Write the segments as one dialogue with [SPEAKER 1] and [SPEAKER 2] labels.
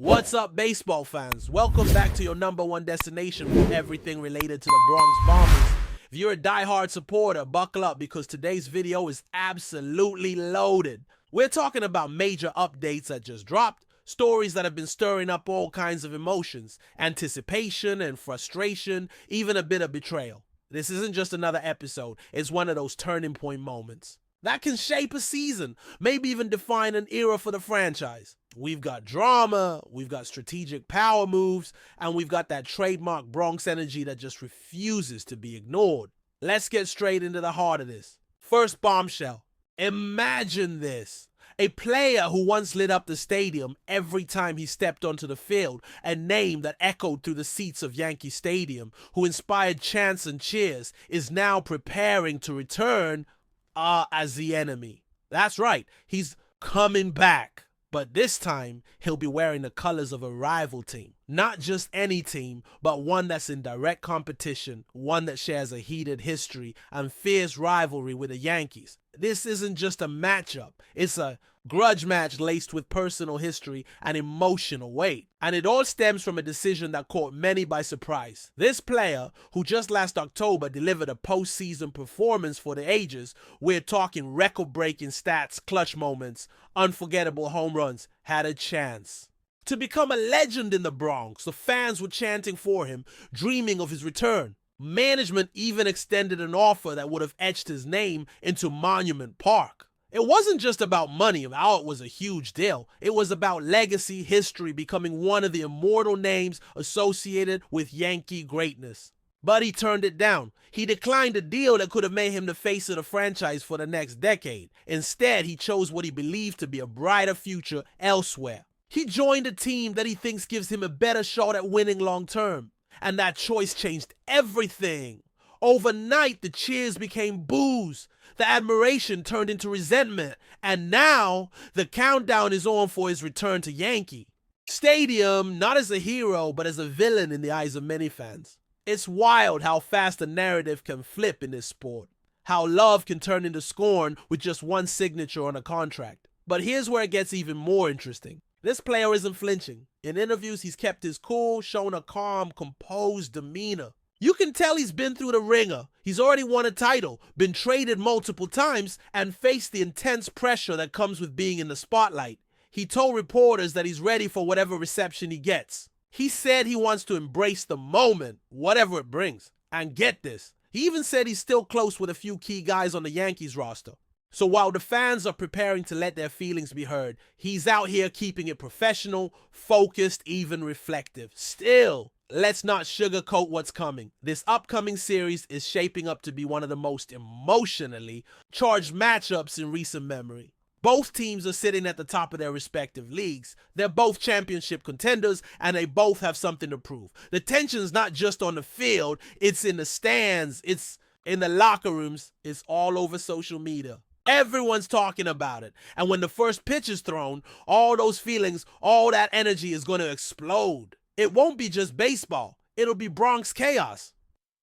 [SPEAKER 1] What's up, baseball fans? Welcome back to your #1 destination for everything related to the Bronx Bombers. If you're a die-hard supporter, buckle up because today's video is absolutely loaded. We're talking about major updates that just dropped, stories that have been stirring up all kinds of emotions, anticipation and frustration, even a bit of betrayal. This isn't just another episode, it's one of those turning point moments that can shape a season, maybe even define an era for the franchise. We've got drama, we've got strategic power moves, and we've got that trademark Bronx energy that just refuses to be ignored. Let's get straight into the heart of this. First bombshell. Imagine this. A player who once lit up the stadium every time he stepped onto the field, a name that echoed through the seats of Yankee Stadium, who inspired chants and cheers, is now preparing to return as the enemy. That's right, he's coming back. But this time, he'll be wearing the colors of a rival team. Not just any team, but one that's in direct competition, one that shares a heated history and fierce rivalry with the Yankees. This isn't just a matchup, it's a grudge match laced with personal history and emotional weight. And it all stems from a decision that caught many by surprise. This player, who just last October delivered a postseason performance for the ages, we're talking record-breaking stats, clutch moments, unforgettable home runs, had a chance to become a legend in the Bronx. The fans were chanting for him, dreaming of his return. Management even extended an offer that would have etched his name into Monument Park. It wasn't just about money, it was a huge deal. It was about legacy, history, becoming one of the immortal names associated with Yankee greatness. But he turned it down. He declined a deal that could have made him the face of the franchise for the next decade. Instead, he chose what he believed to be a brighter future elsewhere. He joined a team that he thinks gives him a better shot at winning long term. And that choice changed everything. Overnight, the cheers became boos. The admiration turned into resentment. And now, the countdown is on for his return to Yankee Stadium, not as a hero, but as a villain in the eyes of many fans. It's wild how fast the narrative can flip in this sport. How love can turn into scorn with just one signature on a contract. But here's where it gets even more interesting. This player isn't flinching. In interviews, he's kept his cool, shown a calm, composed demeanor. You can tell he's been through the ringer. He's already won a title, been traded multiple times, and faced the intense pressure that comes with being in the spotlight. He told reporters that he's ready for whatever reception he gets. He said he wants to embrace the moment, whatever it brings. And get this, he even said he's still close with a few key guys on the Yankees roster. So while the fans are preparing to let their feelings be heard, he's out here keeping it professional, focused, even reflective. Still, let's not sugarcoat what's coming. This upcoming series is shaping up to be one of the most emotionally charged matchups in recent memory. Both teams are sitting at the top of their respective leagues. They're both championship contenders, and they both have something to prove. The tension's not just on the field, it's in the stands, it's in the locker rooms, it's all over social media. Everyone's talking about it. And when the first pitch is thrown, all those feelings, all that energy is going to explode. It won't be just baseball. It'll be Bronx chaos.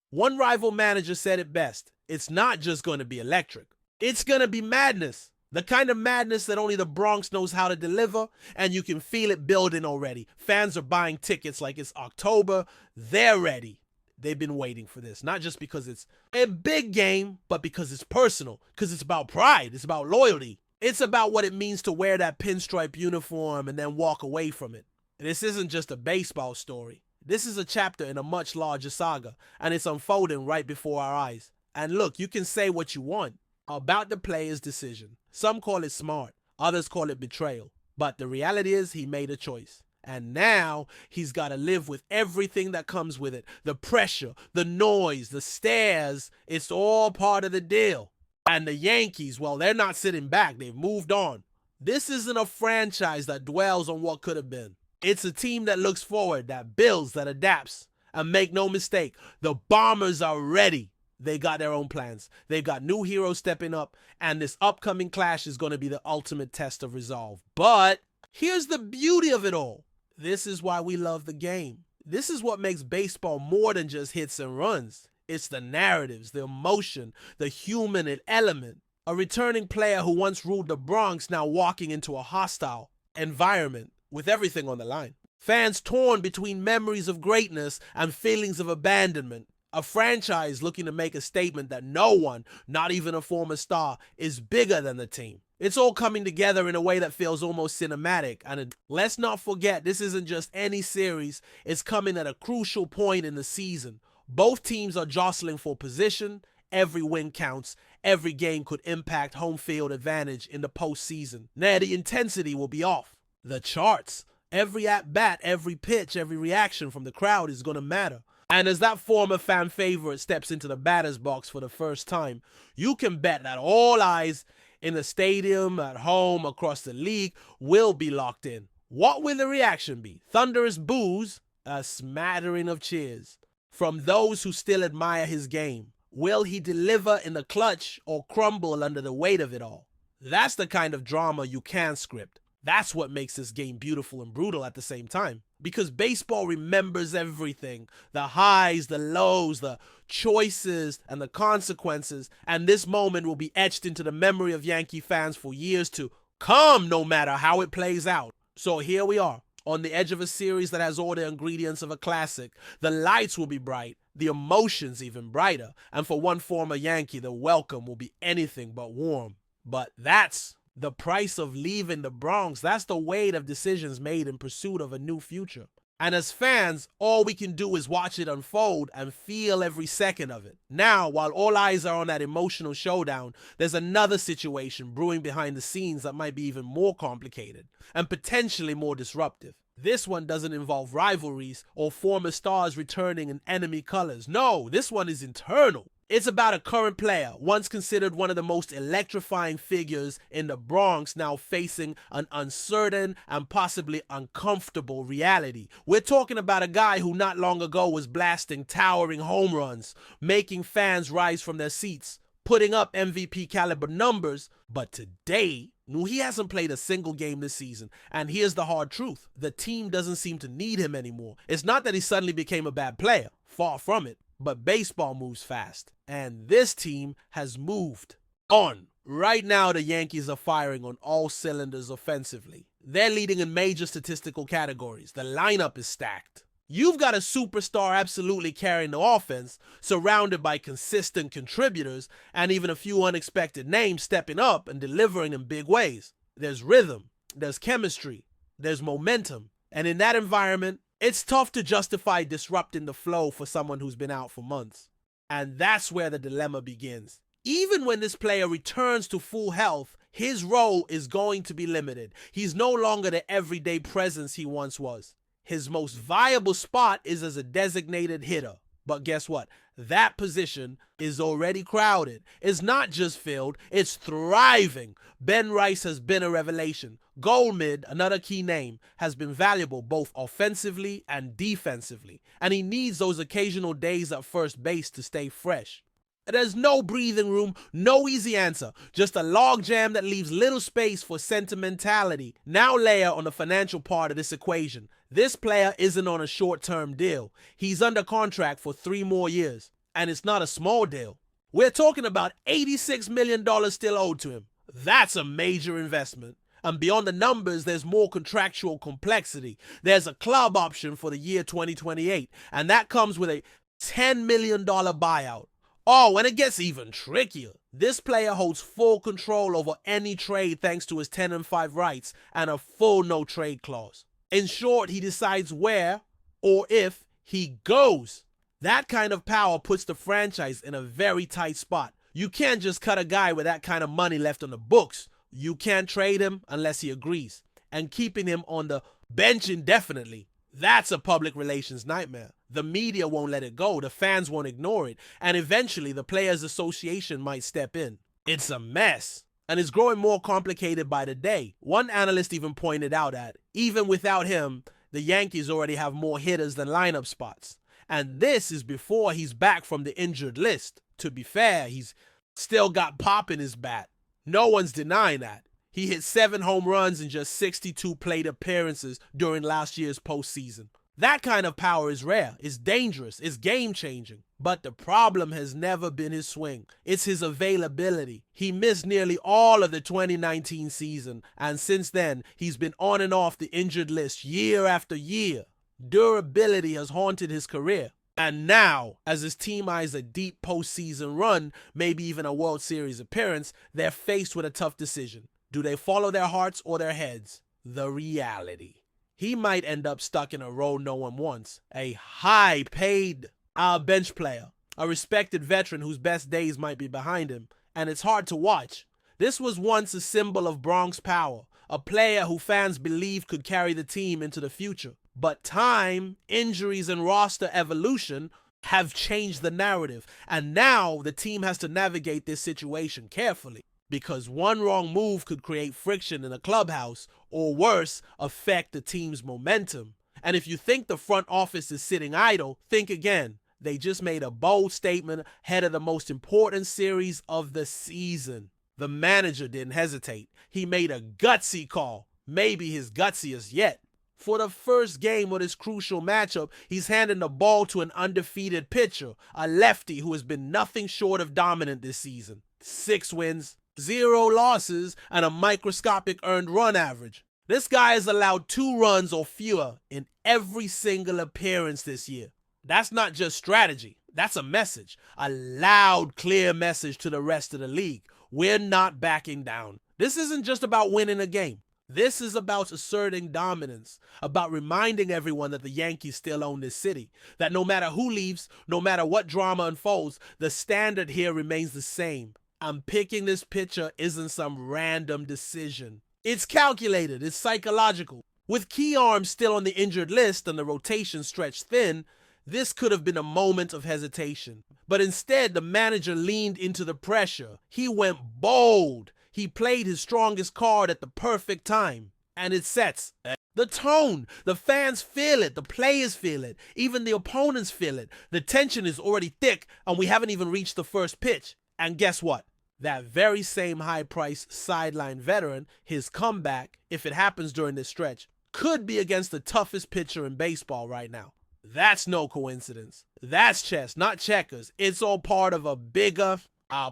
[SPEAKER 1] One rival manager said it best. It's not just going to be electric. It's going to be madness. The kind of madness that only the Bronx knows how to deliver, and you can feel it building already. Fans are buying tickets like it's October. They're ready. They've been waiting for this, not just because it's a big game, but because it's personal, because it's about pride, it's about loyalty. It's about what it means to wear that pinstripe uniform and then walk away from it. This isn't just a baseball story. This is a chapter in a much larger saga, and it's unfolding right before our eyes. And look, you can say what you want about the player's decision. Some call it smart, others call it betrayal. But the reality is he made a choice. And now he's got to live with everything that comes with it. The pressure, the noise, the stares, it's all part of the deal. And the Yankees, well, they're not sitting back. They've moved on. This isn't a franchise that dwells on what could have been. It's a team that looks forward, that builds, that adapts. And make no mistake, the Bombers are ready. They got their own plans. They've got new heroes stepping up. And this upcoming clash is going to be the ultimate test of resolve. But here's the beauty of it all. This is why we love the game. This is what makes baseball more than just hits and runs. It's the narratives, the emotion, the human element. A returning player who once ruled the Bronx now walking into a hostile environment with everything on the line. Fans torn between memories of greatness and feelings of abandonment. A franchise looking to make a statement that no one, not even a former star, is bigger than the team. It's all coming together in a way that feels almost cinematic. And let's not forget, this isn't just any series. It's coming at a crucial point in the season. Both teams are jostling for position. Every win counts. Every game could impact home field advantage in the postseason. Now, the intensity will be off. The charts. Every at-bat, every pitch, every reaction from the crowd is going to matter. And as that former fan favorite steps into the batter's box for the first time, you can bet that all eyes in the stadium, at home, across the league will be locked in. What will the reaction be? Thunderous boos, a smattering of cheers from those who still admire his game. Will he deliver in the clutch or crumble under the weight of it all? That's the kind of drama you can script. That's what makes this game beautiful and brutal at the same time. Because baseball remembers everything. The highs, the lows, the choices, and the consequences. And this moment will be etched into the memory of Yankee fans for years to come, no matter how it plays out. So here we are, on the edge of a series that has all the ingredients of a classic. The lights will be bright, the emotions even brighter. And for one former Yankee, the welcome will be anything but warm. But that's the price of leaving the Bronx. That's the weight of decisions made in pursuit of a new future. And as fans, all we can do is watch it unfold and feel every second of it. Now, while all eyes are on that emotional showdown, there's another situation brewing behind the scenes that might be even more complicated and potentially more disruptive. This one doesn't involve rivalries or former stars returning in enemy colors. No, this one is internal. It's about a current player, once considered one of the most electrifying figures in the Bronx, now facing an uncertain and possibly uncomfortable reality. We're talking about a guy who not long ago was blasting towering home runs, making fans rise from their seats, putting up MVP caliber numbers, but today, he hasn't played a single game this season. And here's the hard truth. The team doesn't seem to need him anymore. It's not that he suddenly became a bad player. Far from it. But baseball moves fast, and this team has moved on. Right now, the Yankees are firing on all cylinders offensively. They're leading in major statistical categories. The lineup is stacked. You've got a superstar absolutely carrying the offense, surrounded by consistent contributors, and even a few unexpected names stepping up and delivering in big ways. There's rhythm, there's chemistry, there's momentum, and in that environment, it's tough to justify disrupting the flow for someone who's been out for months. And that's where the dilemma begins. Even when this player returns to full health, his role is going to be limited. He's no longer the everyday presence he once was. His most viable spot is as a designated hitter. But guess what? That position is already crowded. It's not just filled, it's thriving. Ben Rice has been a revelation. Goldmid, another key name, has been valuable both offensively and defensively. And he needs those occasional days at first base to stay fresh. There's no breathing room, no easy answer. Just a logjam that leaves little space for sentimentality. Now layer on the financial part of this equation. This player isn't on a short-term deal. He's under contract for 3 more years. And it's not a small deal. We're talking about $86 million still owed to him. That's a major investment. And beyond the numbers, there's more contractual complexity. There's a club option for the year 2028. And that comes with a $10 million buyout. Oh, and it gets even trickier. This player holds full control over any trade thanks to his 10-5 rights and a full no-trade clause. In short, he decides where or if he goes. That kind of power puts the franchise in a very tight spot. You can't just cut a guy with that kind of money left on the books. You can't trade him unless he agrees. And keeping him on the bench indefinitely, that's a public relations nightmare. The media won't let it go, the fans won't ignore it, and eventually the Players Association might step in. It's a mess, and it's growing more complicated by the day. One analyst even pointed out that, even without him, the Yankees already have more hitters than lineup spots. And this is before he's back from the injured list. To be fair, he's still got pop in his bat. No one's denying that. He hit 7 home runs in just 62 plate appearances during last year's postseason. That kind of power is rare, it's dangerous, it's game-changing. But the problem has never been his swing. It's his availability. He missed nearly all of the 2019 season, and since then, he's been on and off the injured list year after year. Durability has haunted his career. And now, as his team eyes a deep postseason run, maybe even a World Series appearance, they're faced with a tough decision. Do they follow their hearts or their heads? The reality. He might end up stuck in a role no one wants. A high-paid bench player, a respected veteran whose best days might be behind him, and it's hard to watch. This was once a symbol of Bronx power, a player who fans believed could carry the team into the future. But time, injuries, and roster evolution have changed the narrative, and now the team has to navigate this situation carefully, because one wrong move could create friction in the clubhouse, or worse, affect the team's momentum. And if you think the front office is sitting idle, think again. They just made a bold statement ahead of the most important series of the season. The manager didn't hesitate. He made a gutsy call, maybe his gutsiest yet. For the first game of this crucial matchup, he's handing the ball to an undefeated pitcher, a lefty who has been nothing short of dominant this season. 6 wins, 0 losses, and a microscopic earned run average. This guy has allowed 2 runs or fewer in every single appearance this year. That's not just strategy, that's a message. A loud, clear message to the rest of the league. We're not backing down. This isn't just about winning a game. This is about asserting dominance, about reminding everyone that the Yankees still own this city, that no matter who leaves, no matter what drama unfolds, the standard here remains the same. I'm picking this pitcher isn't some random decision. It's calculated, it's psychological. With key arms still on the injured list and the rotation stretched thin, this could have been a moment of hesitation. But instead, the manager leaned into the pressure. He went bold. He played his strongest card at the perfect time. And it sets the tone. The fans feel it. The players feel it. Even the opponents feel it. The tension is already thick, and we haven't even reached the first pitch. And guess what? That very same high-priced sideline veteran, his comeback, if it happens during this stretch, could be against the toughest pitcher in baseball right now. That's no coincidence. That's chess, not checkers. It's all part of a bigger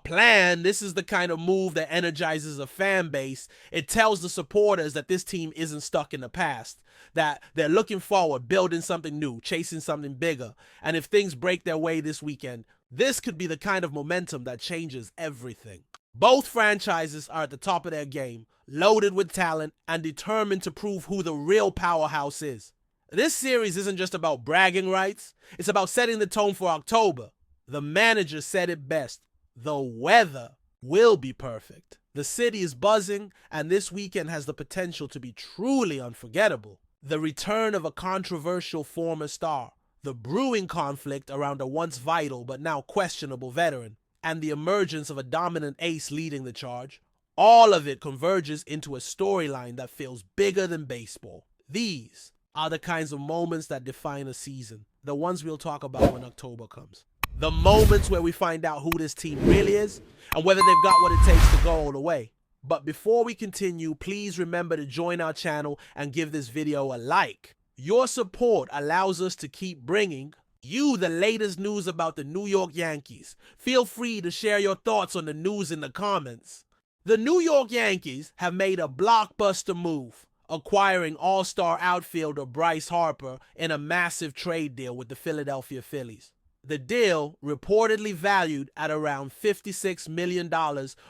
[SPEAKER 1] plan. This is the kind of move that energizes a fan base. It tells the supporters that this team isn't stuck in the past, that they're looking forward, building something new, chasing something bigger. And if things break their way this weekend, this could be the kind of momentum that changes everything. Both franchises are at the top of their game, loaded with talent, and determined to prove who the real powerhouse is. This series isn't just about bragging rights, it's about setting the tone for October. The manager said it best. The weather will be perfect. The city is buzzing, and this weekend has the potential to be truly unforgettable. The return of a controversial former star, the brewing conflict around a once vital but now questionable veteran, and the emergence of a dominant ace leading the charge, all of it converges into a storyline that feels bigger than baseball. These are the kinds of moments that define a season, the ones we'll talk about when October comes. The moments where we find out who this team really is and whether they've got what it takes to go all the way. But before we continue, please remember to join our channel and give this video a like. Your support allows us to keep bringing you the latest news about the New York Yankees. Feel free to share your thoughts on the news in the comments. The New York Yankees have made a blockbuster move, acquiring all-star outfielder Bryce Harper in a massive trade deal with the Philadelphia Phillies. The deal, reportedly valued at around $56 million,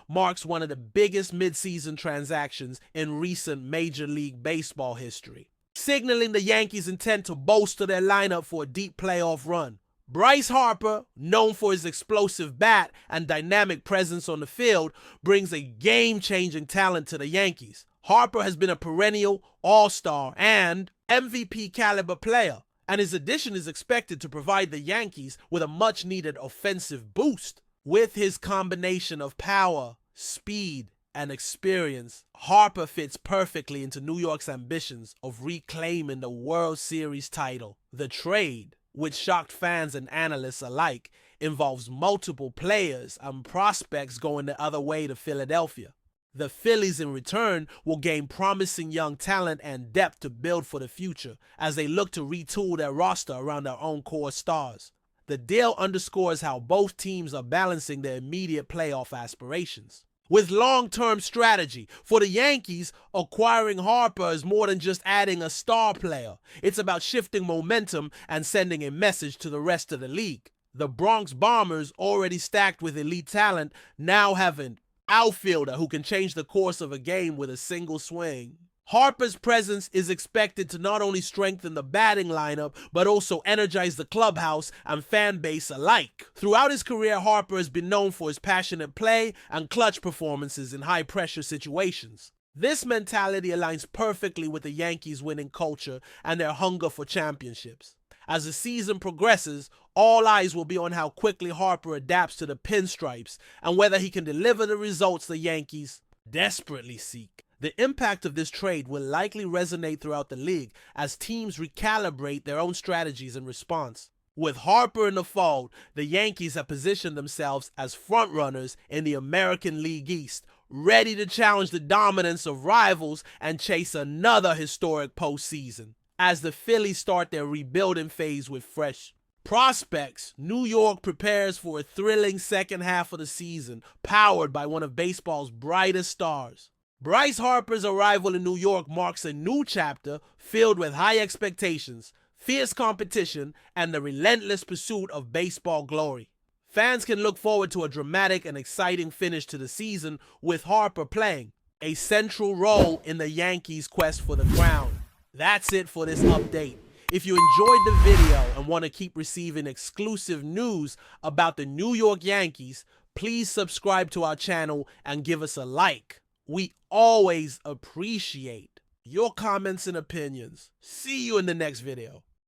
[SPEAKER 1] marks one of the biggest midseason transactions in recent Major League Baseball history, signaling the Yankees' intent to bolster their lineup for a deep playoff run. Bryce Harper, known for his explosive bat and dynamic presence on the field, brings a game-changing talent to the Yankees. Harper has been a perennial all-star and MVP-caliber player, and his addition is expected to provide the Yankees with a much-needed offensive boost. With his combination of power, speed, and experience, Harper fits perfectly into New York's ambitions of reclaiming the World Series title. The trade, which shocked fans and analysts alike, involves multiple players and prospects going the other way to Philadelphia. The Phillies, in return, will gain promising young talent and depth to build for the future as they look to retool their roster around their own core stars. The deal underscores how both teams are balancing their immediate playoff aspirations. With long-term strategy, for the Yankees, acquiring Harper is more than just adding a star player. It's about shifting momentum and sending a message to the rest of the league. The Bronx Bombers, already stacked with elite talent, now have an outfielder who can change the course of a game with a single swing. Harper's presence is expected to not only strengthen the batting lineup, but also energize the clubhouse and fan base alike. Throughout his career, Harper has been known for his passionate play and clutch performances in high-pressure situations. This mentality aligns perfectly with the Yankees' winning culture and their hunger for championships. As the season progresses, all eyes will be on how quickly Harper adapts to the pinstripes and whether he can deliver the results the Yankees desperately seek. The impact of this trade will likely resonate throughout the league as teams recalibrate their own strategies in response. With Harper in the fold, the Yankees have positioned themselves as frontrunners in the American League East, ready to challenge the dominance of rivals and chase another historic postseason. As the Phillies start their rebuilding phase with fresh prospects, New York prepares for a thrilling second half of the season, powered by one of baseball's brightest stars. Bryce Harper's arrival in New York marks a new chapter filled with high expectations, fierce competition, and the relentless pursuit of baseball glory. Fans can look forward to a dramatic and exciting finish to the season, with Harper playing a central role in the Yankees' quest for the crown. That's it for this update. If you enjoyed the video and want to keep receiving exclusive news about the New York Yankees, please subscribe to our channel and give us a like. We always appreciate your comments and opinions. See you in the next video.